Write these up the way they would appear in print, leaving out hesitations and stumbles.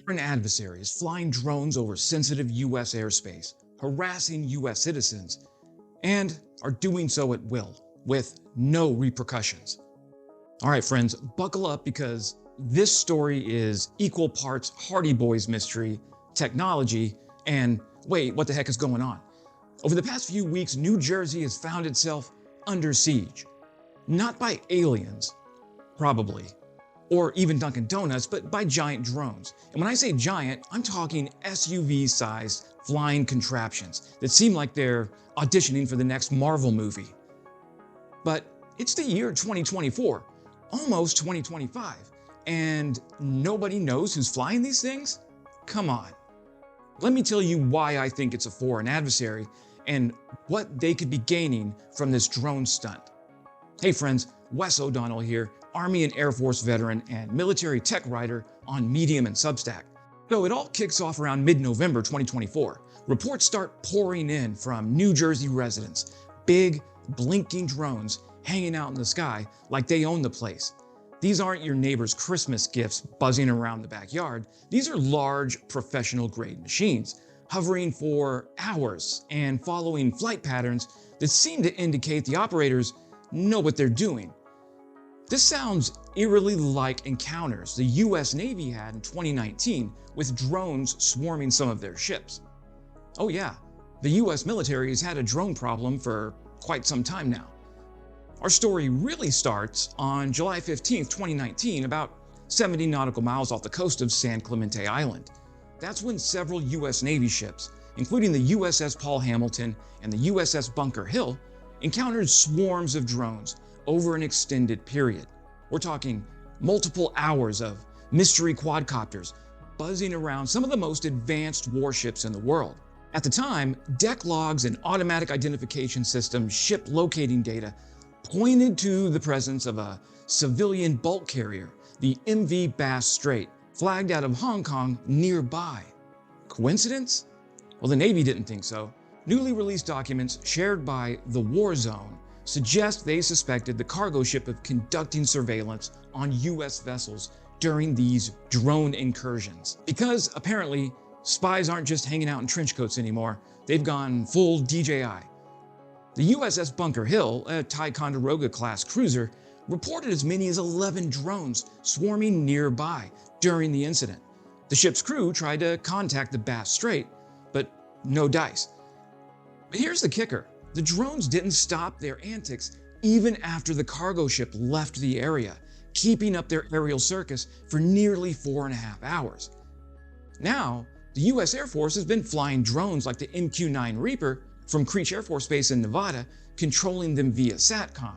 Foreign adversaries flying drones over sensitive US airspace, harassing US citizens, and are doing so at will, with no repercussions. All right, friends, buckle up because this story is equal parts Hardy Boys mystery, technology, and wait, what the heck is going on? Over the past few weeks, New Jersey has found itself under siege. Not by aliens, probably, or even Dunkin' Donuts, but by giant drones. And when I say giant, I'm talking SUV-sized flying contraptions that seem like they're auditioning for the next Marvel movie. But it's the year 2024, almost 2025, and nobody knows who's flying these things? Come on. Let me tell you why I think it's a foreign adversary and what they could be gaining from this drone stunt. Hey friends, Wes O'Donnell here, Army and Air Force veteran and military tech writer on Medium and Substack. So it all kicks off around mid-November 2024. Reports start pouring in from New Jersey residents, big, blinking drones hanging out in the sky like they own the place. These aren't your neighbor's Christmas gifts buzzing around the backyard. These are large, professional-grade machines, hovering for hours and following flight patterns that seem to indicate the operators know what they're doing. This sounds eerily like encounters the US Navy had in 2019 with drones swarming some of their ships. Oh yeah, the US military has had a drone problem for quite some time now. Our story really starts on July 15, 2019, about 70 nautical miles off the coast of San Clemente Island. That's when several US Navy ships, including the USS Paul Hamilton and the USS Bunker Hill, encountered swarms of drones over an extended period. We're talking multiple hours of mystery quadcopters buzzing around some of the most advanced warships in the world. At the time, deck logs and automatic identification system ship locating data pointed to the presence of a civilian bulk carrier, the MV Bass Strait, flagged out of Hong Kong nearby. Coincidence? Well, the Navy didn't think so. Newly released documents shared by the War Zone suggest they suspected the cargo ship of conducting surveillance on US vessels during these drone incursions. Because apparently, spies aren't just hanging out in trench coats anymore, they've gone full DJI. The USS Bunker Hill, a Ticonderoga-class cruiser, reported as many as 11 drones swarming nearby during the incident. The ship's crew tried to contact the Bass Strait, but no dice. But here's the kicker. The drones didn't stop their antics even after the cargo ship left the area, keeping up their aerial circus for nearly 4.5 hours. Now, the US Air Force has been flying drones like the MQ-9 Reaper from Creech Air Force Base in Nevada, controlling them via SATCOM.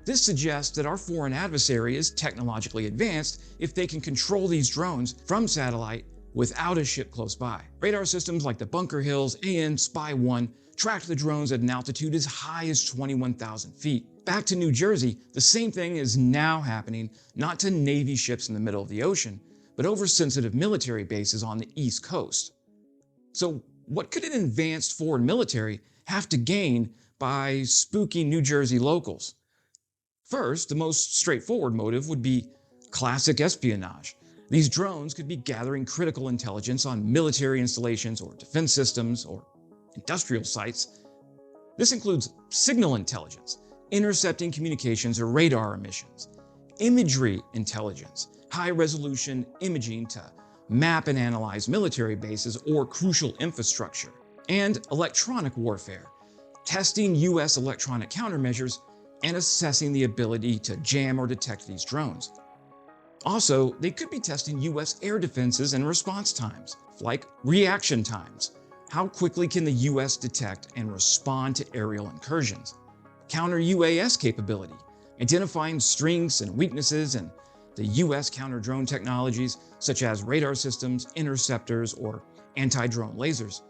This suggests that our foreign adversary is technologically advanced if they can control these drones from satellite without a ship close by. Radar systems like the Bunker Hill's AN Spy-1 tracked the drones at an altitude as high as 21,000 feet. Back to New Jersey, the same thing is now happening, not to Navy ships in the middle of the ocean, but over sensitive military bases on the East Coast. So what could an advanced foreign military have to gain by spooking New Jersey locals? First, the most straightforward motive would be classic espionage. These drones could be gathering critical intelligence on military installations or defense systems or industrial sites. This includes signal intelligence, intercepting communications or radar emissions, imagery intelligence, high-resolution imaging to map and analyze military bases or crucial infrastructure, and electronic warfare, testing US electronic countermeasures and assessing the ability to jam or detect these drones. Also, they could be testing US air defenses and response times, like reaction times. How quickly can the US detect and respond to aerial incursions? Counter-UAS capability, identifying strengths and weaknesses in the US counter-drone technologies such as radar systems, interceptors, or anti-drone lasers.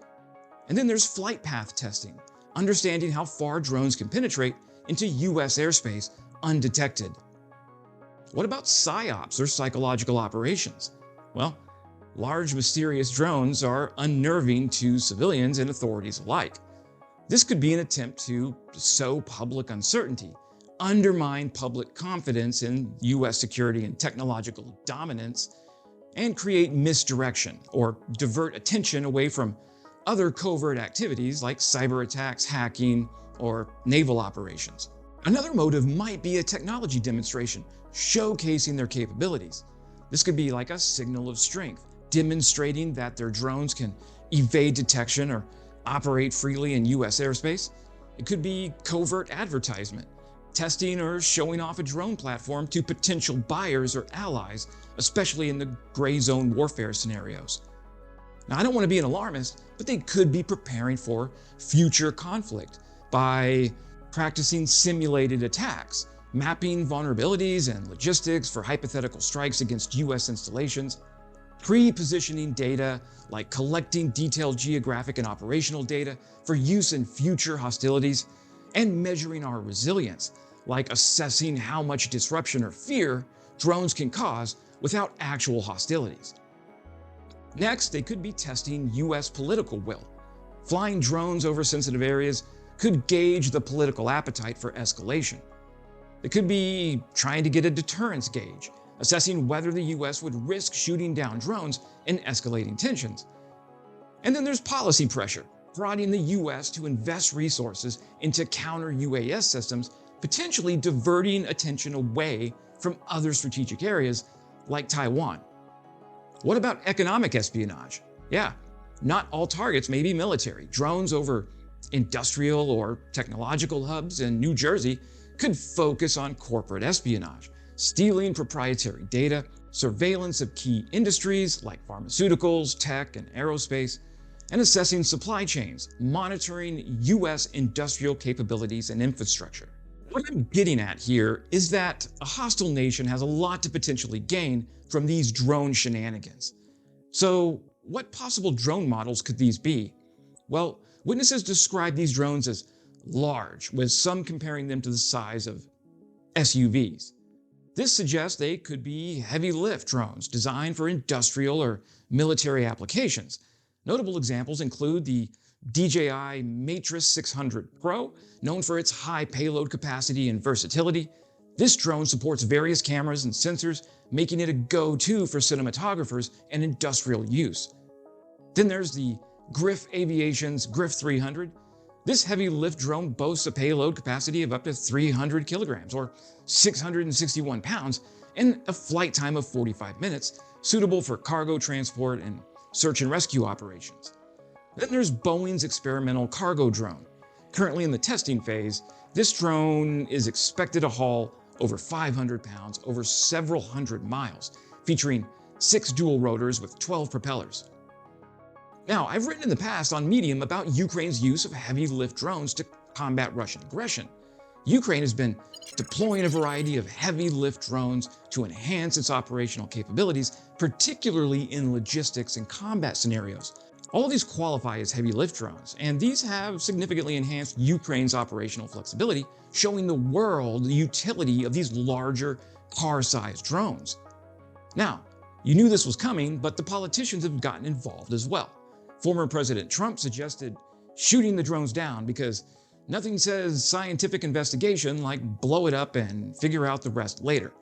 And then there's flight path testing, understanding how far drones can penetrate into US airspace undetected. What about PSYOPs or psychological operations? Well, large mysterious drones are unnerving to civilians and authorities alike. This could be an attempt to sow public uncertainty, undermine public confidence in US security and technological dominance, and create misdirection or divert attention away from other covert activities like cyber attacks, hacking, or naval operations. Another motive might be a technology demonstration showcasing their capabilities. This could be like a signal of strength, demonstrating that their drones can evade detection or operate freely in US airspace. It could be covert advertisement, testing or showing off a drone platform to potential buyers or allies, especially in the gray zone warfare scenarios. Now, I don't want to be an alarmist, but they could be preparing for future conflict by practicing simulated attacks, mapping vulnerabilities and logistics for hypothetical strikes against US installations, pre-positioning data like collecting detailed geographic and operational data for use in future hostilities, and measuring our resilience, like assessing how much disruption or fear drones can cause without actual hostilities. Next, they could be testing US political will. Flying drones over sensitive areas could gauge the political appetite for escalation. They could be trying to get a deterrence gauge, assessing whether the US would risk shooting down drones and escalating tensions. And then there's policy pressure, prodding the US to invest resources into counter-UAS systems, potentially diverting attention away from other strategic areas like Taiwan. What about economic espionage? Yeah, not all targets may be military. Drones over industrial or technological hubs in New Jersey could focus on corporate espionage, stealing proprietary data, surveillance of key industries like pharmaceuticals, tech, and aerospace, and assessing supply chains, monitoring US industrial capabilities and infrastructure. What I'm getting at here is that a hostile nation has a lot to potentially gain from these drone shenanigans. So, what possible drone models could these be? Well, witnesses describe these drones as large, with some comparing them to the size of SUVs. This suggests they could be heavy lift drones designed for industrial or military applications. Notable examples include the DJI Matrix 600 Pro, known for its high payload capacity and versatility. This drone supports various cameras and sensors, making it a go-to for cinematographers and industrial use. Then there's the Griff Aviation's Griff 300. This heavy lift drone boasts a payload capacity of up to 300 kilograms or 661 pounds and a flight time of 45 minutes, suitable for cargo transport and search and rescue operations. Then there's Boeing's experimental cargo drone. Currently in the testing phase, this drone is expected to haul over 500 pounds over several hundred miles, featuring 6 dual rotors with 12 propellers. Now, I've written in the past on Medium about Ukraine's use of heavy lift drones to combat Russian aggression. Ukraine has been deploying a variety of heavy lift drones to enhance its operational capabilities, particularly in logistics and combat scenarios. All of these qualify as heavy lift drones, and these have significantly enhanced Ukraine's operational flexibility, showing the world the utility of these larger, car-sized drones. Now, you knew this was coming, but the politicians have gotten involved as well. Former President Trump suggested shooting the drones down because nothing says scientific investigation like blow it up and figure out the rest later.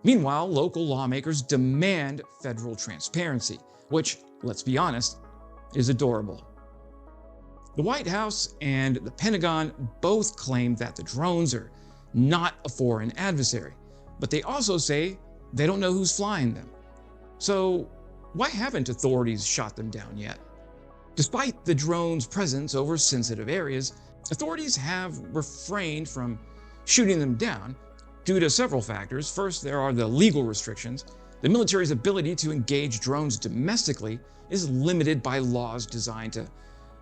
Meanwhile, local lawmakers demand federal transparency, which, let's be honest, is adorable. The White House and the Pentagon both claim that the drones are not a foreign adversary, but they also say they don't know who's flying them. So why haven't authorities shot them down yet? Despite the drones' presence over sensitive areas, authorities have refrained from shooting them down due to several factors. First, there are the legal restrictions. The military's ability to engage drones domestically is limited by laws designed to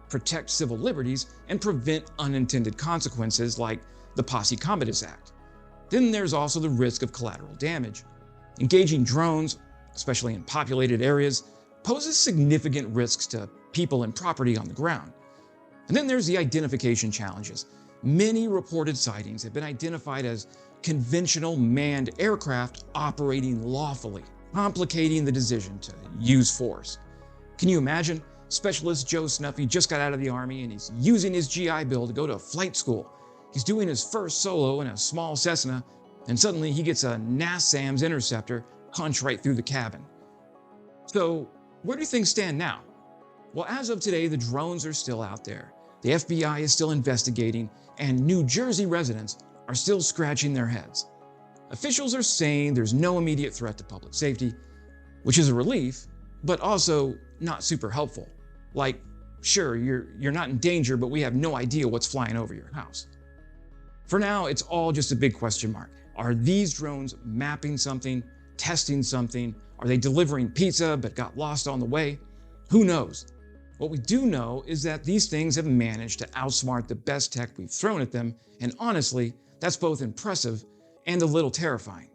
protect civil liberties and prevent unintended consequences like the Posse Comitatus Act. Then there's also the risk of collateral damage. Engaging drones, especially in populated areas, poses significant risks to people and property on the ground. And then there's the identification challenges. Many reported sightings have been identified as conventional manned aircraft operating lawfully, complicating the decision to use force. Can you imagine? Specialist Joe Snuffy just got out of the Army and he's using his GI Bill to go to flight school. He's doing his first solo in a small Cessna, and suddenly he gets a NASAMS interceptor punch right through the cabin. So, where do things stand now? Well, as of today, the drones are still out there. The FBI is still investigating, and New Jersey residents are still scratching their heads. Officials are saying there's no immediate threat to public safety, which is a relief, but also not super helpful. Like, sure, you're not in danger, but we have no idea what's flying over your house. For now, it's all just a big question mark. Are these drones mapping something, testing something? Are they delivering pizza but got lost on the way? Who knows? What we do know is that these things have managed to outsmart the best tech we've thrown at them, and honestly, that's both impressive and a little terrifying.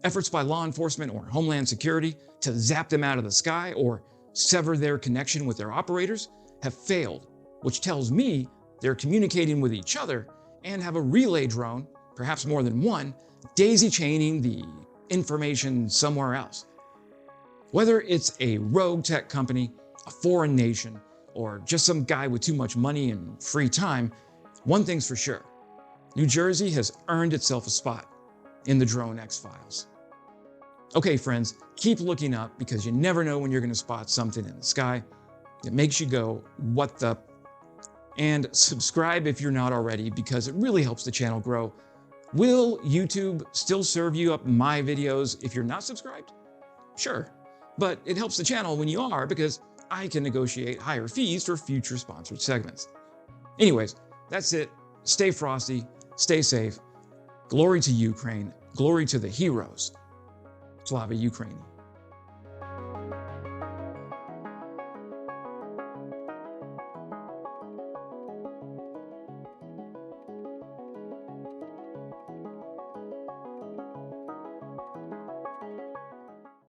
Efforts by law enforcement or Homeland Security to zap them out of the sky or sever their connection with their operators have failed, which tells me they're communicating with each other and have a relay drone, perhaps more than one, daisy-chaining the information somewhere else. Whether it's a rogue tech company, a foreign nation, or just some guy with too much money and free time, one thing's for sure. New Jersey has earned itself a spot in the Drone X-Files. Okay, friends, keep looking up because you never know when you're going to spot something in the sky that makes you go, what the? And subscribe if you're not already because it really helps the channel grow. Will YouTube still serve you up my videos if you're not subscribed? Sure, but it helps the channel when you are because I can negotiate higher fees for future sponsored segments. Anyways, that's it. Stay frosty, stay safe. Glory to Ukraine, glory to the heroes. Slava Ukraini.